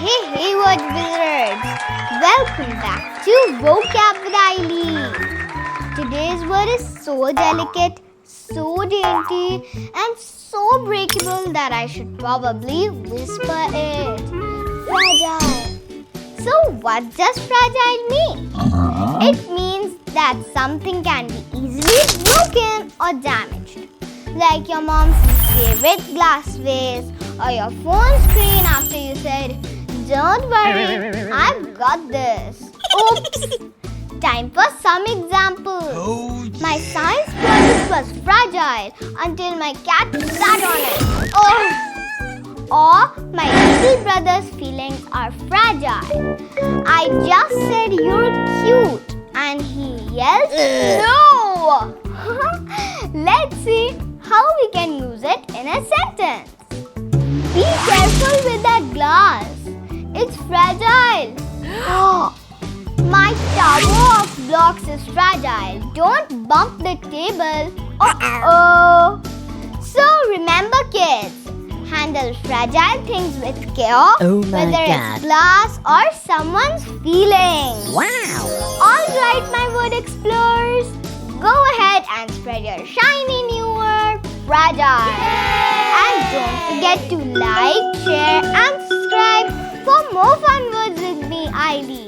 Hey, word wizards! Welcome back to Vocab with Aileen. Today's word is so delicate, so dainty, and so breakable that I should probably whisper it. Fragile. So what does fragile mean? It means that something can be easily broken or damaged. Like your mom's favorite glass vase or your phone screen after you said, "Don't worry, I've got this." Oops! Time for some examples. My science project was fragile until my cat sat on it. Oh! Or my little brother's feelings are fragile. I just said you're cute and he yelled no! Let's see how we can use it in a sentence. Be careful with that glass. It's fragile. My tower of blocks is fragile. Don't bump the table. Uh-oh. So remember, kids, handle fragile things with care, whether it's glass or someone's feelings. Wow! Alright, my word explorers, go ahead and spread your shiny new word, fragile. And don't forget to like, share and subscribe for more fun words with me, Aileen.